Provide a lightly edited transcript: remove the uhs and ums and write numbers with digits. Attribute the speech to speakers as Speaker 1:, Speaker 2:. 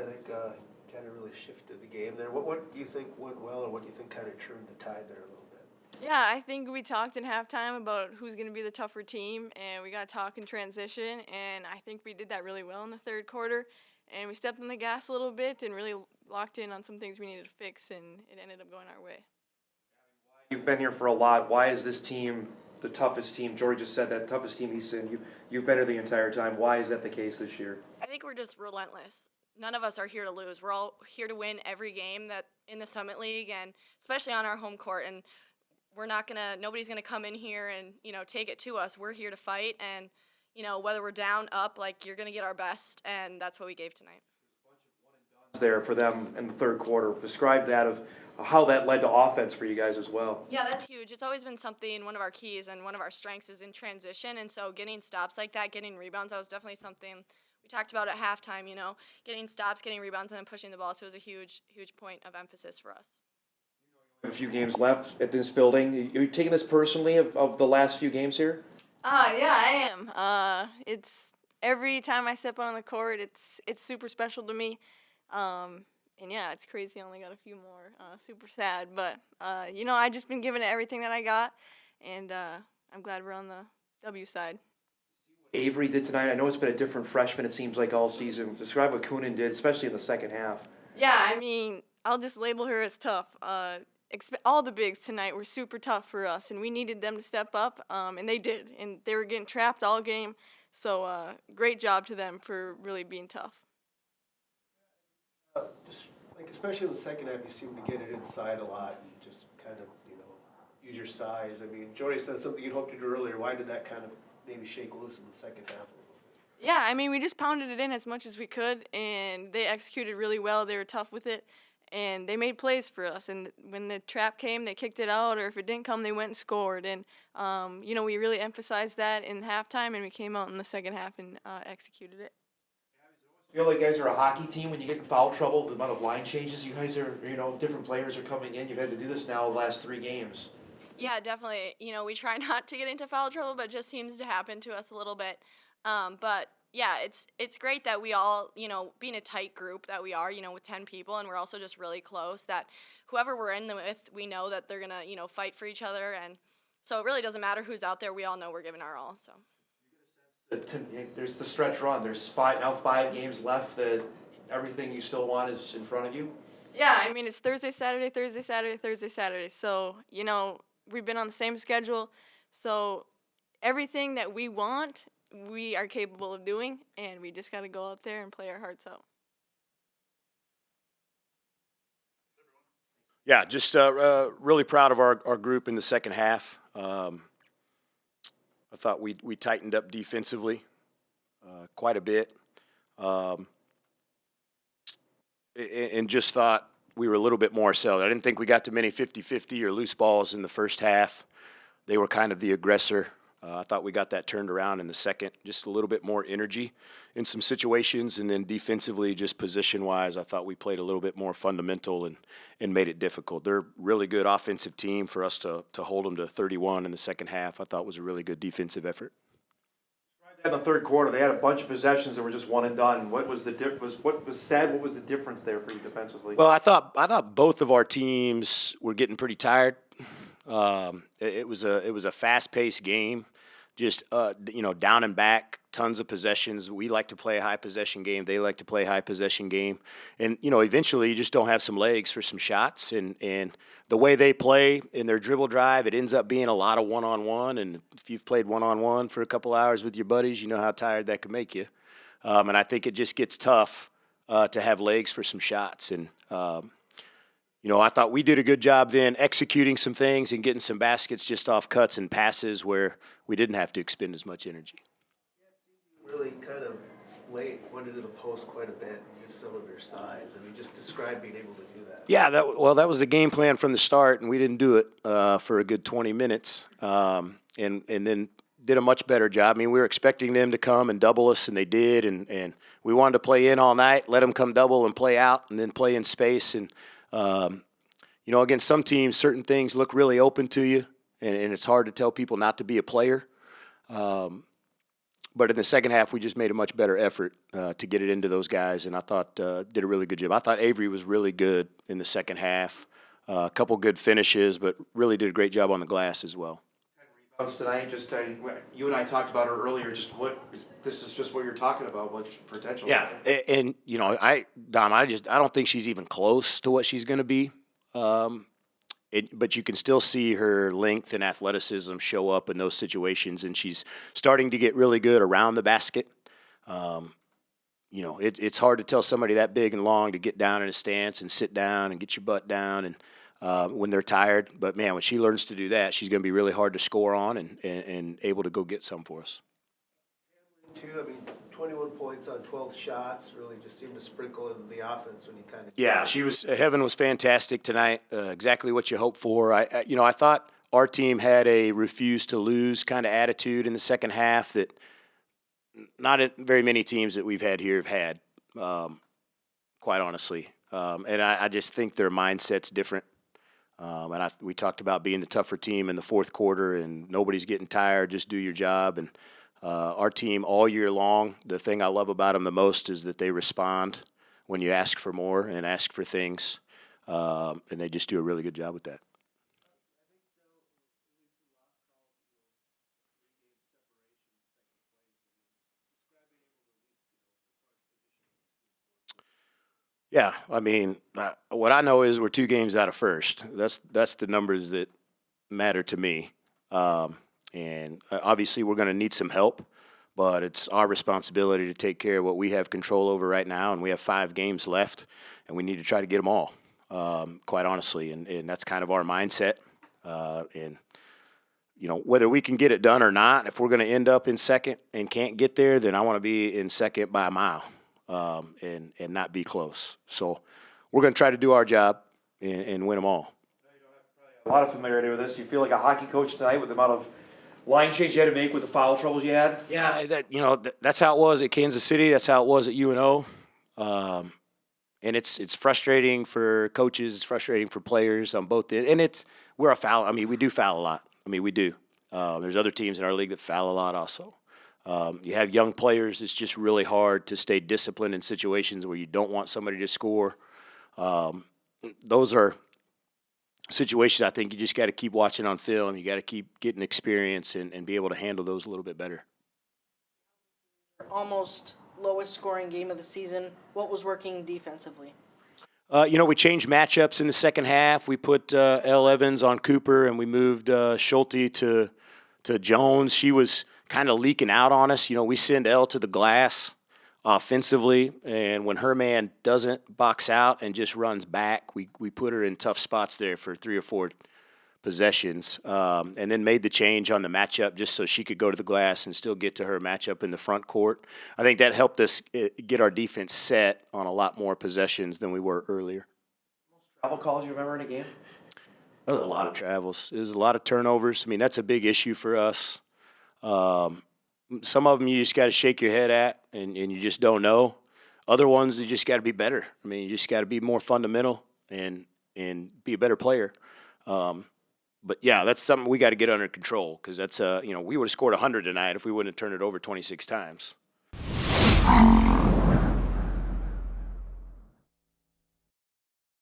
Speaker 1: think kind of really shifted the game there. What do you think went well, or what do you think kind of turned the tide there a little bit?
Speaker 2: Yeah, I think we talked in halftime about who's going to be the tougher team, and we got to talk in transition, and I think we did that really well in the third quarter. And we stepped on the gas a little bit and really locked in on some things we needed to fix, and it ended up going our way.
Speaker 3: You've been here for a lot. Why is this team the toughest team? Jory just said that, toughest team he's seen. You've been here the entire time. Why is that the case this year?
Speaker 2: I think we're just relentless. None of us are here to lose. We're all here to win every game that in the Summit League, and especially on our home court. And nobody's gonna come in here and take it to us. We're here to fight, and whether we're down, up, like, you're gonna get our best, and that's what we gave tonight.
Speaker 3: There for them in the third quarter. Describe that of how that led to offense for you guys as well.
Speaker 2: Yeah, that's huge. It's always been something, one of our keys and one of our strengths is in transition, and so getting stops like that, getting rebounds, that was definitely something we talked about at halftime, getting stops, getting rebounds, and then pushing the ball, so it was a huge, huge point of emphasis for us.
Speaker 3: A few games left at this building. Are you taking this personally of the last few games here?
Speaker 2: Yeah, I am. It's every time I step on the court, it's super special to me. And yeah, it's crazy. I only got a few more. Super sad, but I just been giving it everything that I got, and I'm glad we're on the W side.
Speaker 3: Avery did tonight. I know it's been a different freshman, it seems like, all season. Describe what Coonan did, especially in the second half.
Speaker 2: Yeah, I mean, I'll just label her as tough. All the bigs tonight were super tough for us, and we needed them to step up, and they did. And they were getting trapped all game, so great job to them for really being tough.
Speaker 1: Just especially in the second half, you seem to get it inside a lot and just kind of use your size. I mean, Jory said something you hoped to do earlier. Why did that kind of maybe shake loose in the second half a little bit?
Speaker 2: Yeah, I mean, we just pounded it in as much as we could, and they executed really well. They were tough with it, and they made plays for us. And when the trap came, they kicked it out, or if it didn't come, they went and scored. And, we really emphasized that in halftime, and we came out in the second half and executed it.
Speaker 3: Feel like you guys are a hockey team when you get in foul trouble, the amount of line changes you guys are, different players are coming in. You've had to do this now the last 3 games.
Speaker 2: Yeah, definitely. We try not to get into foul trouble, but it just seems to happen to us a little bit. But yeah, it's great that we all, being a tight group that we are, with 10 people, and we're also just really close, that whoever we're in with, we know that they're going to, fight for each other. And so it really doesn't matter who's out there. We all know we're giving our all, so.
Speaker 3: There's the stretch run. There's 5 games left. That everything you still want is in front of you.
Speaker 2: Yeah, I mean, it's Thursday, Saturday, Thursday, Saturday, Thursday, Saturday. So, we've been on the same schedule. So everything that we want, we are capable of doing, and we just got to go out there and play our hearts out.
Speaker 4: Yeah, just really proud of our group in the second half. I thought we tightened up defensively quite a bit, and just thought we were a little bit more settled. I didn't think we got too many 50-50 or loose balls in the first half. They were kind of the aggressor. I thought we got that turned around in the second, just a little bit more energy in some situations, and then defensively, just position-wise, I thought we played a little bit more fundamental and made it difficult. They're a really good offensive team. For us to hold them to 31 in the second half, I thought was a really good defensive effort.
Speaker 3: In the third quarter, they had a bunch of possessions that were just one and done. What was the what was said? What was the difference there for you defensively?
Speaker 4: Well, I thought both of our teams were getting pretty tired. It was a fast-paced game, just down and back, tons of possessions. We like to play a high possession game. They like to play a high possession game, and eventually you just don't have some legs for some shots. And the way they play in their dribble drive, it ends up being a lot of one-on-one. And if you've played one-on-one for a couple hours with your buddies, you know how tired that can make you. And I think it just gets tough to have legs for some shots. And I thought we did a good job then executing some things and getting some baskets just off cuts and passes where we didn't have to expend as much energy.
Speaker 1: Really kind of went into the post quite a bit and used some of your size. I mean, just describe being able to do that.
Speaker 4: Yeah, that was the game plan from the start, and we didn't do it for a good 20 minutes, and then did a much better job. I mean, we were expecting them to come and double us, and they did, and we wanted to play in all night, let them come double and play out, and then play in space. And against some teams, certain things look really open to you, and it's hard to tell people not to be a player. But in the second half, we just made a much better effort to get it into those guys, and I thought did a really good job. I thought Avery was really good in the second half. A couple good finishes, but really did a great job on the glass as well.
Speaker 3: Tonight, just you and I talked about her earlier. Just this is just what you're talking about. What's potential?
Speaker 4: Yeah, and you know, I don't think she's even close to what she's going to be. But you can still see her length and athleticism show up in those situations, and she's starting to get really good around the basket. You know, it's hard to tell somebody that big and long to get down in a stance and sit down and get your butt down and when they're tired. But, man, when she learns to do that, she's going to be really hard to score on and able to go get some for us.
Speaker 1: Too, I mean, 21 points on 12 shots really just seemed to sprinkle in the offense when you kind of.
Speaker 4: Yeah, Heaven was fantastic tonight. Exactly what you hope for. I thought our team had a refuse to lose kind of attitude in the second half that not very many teams that we've had here have had, quite honestly. And I just think their mindset's different. And we talked about being the tougher team in the fourth quarter, and nobody's getting tired. Just do your job. And our team all year long, the thing I love about them the most is that they respond when you ask for more and ask for things, and they just do a really good job with that. Yeah, I mean, what I know is we're 2 games out of first. That's the numbers that matter to me. And obviously we're going to need some help, but it's our responsibility to take care of what we have control over right now, and we have 5 games left, and we need to try to get them all, quite honestly. And that's kind of our mindset. And, you know, whether we can get it done or not, if we're going to end up in second and can't get there, then I want to be in second by a mile. And not be close. So we're going to try to do our job and win them all.
Speaker 3: A lot of familiarity with this. You feel like a hockey coach tonight with the amount of line change you had to make with the foul troubles you had?
Speaker 4: Yeah, that's how it was at Kansas City. That's how it was at UNO. And it's frustrating for coaches. It's frustrating for players on both ends. And we're a foul. I mean, we do foul a lot. I mean, we do. There's other teams in our league that foul a lot also. You have young players. It's just really hard to stay disciplined in situations where you don't want somebody to score. Those are situations I think you just got to keep watching on film. You got to keep getting experience and be able to handle those a little bit better.
Speaker 5: Almost lowest scoring game of the season. What was working defensively?
Speaker 4: We changed matchups in the second half. We put Elle Evans on Cooper, and we moved Schulte to Jones. She was kind of leaking out on us. We send Elle to the glass offensively, and when her man doesn't box out and just runs back, we put her in tough spots there for 3 or 4 possessions, and then made the change on the matchup just so she could go to the glass and still get to her matchup in the front court. I think that helped us get our defense set on a lot more possessions than we were earlier.
Speaker 3: Travel calls you remember in a game?
Speaker 4: There was a lot of travels. There was a lot of turnovers. I mean, that's a big issue for us. Some of them you just got to shake your head at, and you just don't know. Other ones, you just got to be better. I mean, you just got to be more fundamental and be a better player. But, yeah, that's something we got to get under control because that's, we would have scored 100 tonight if we wouldn't have turned it over 26 times.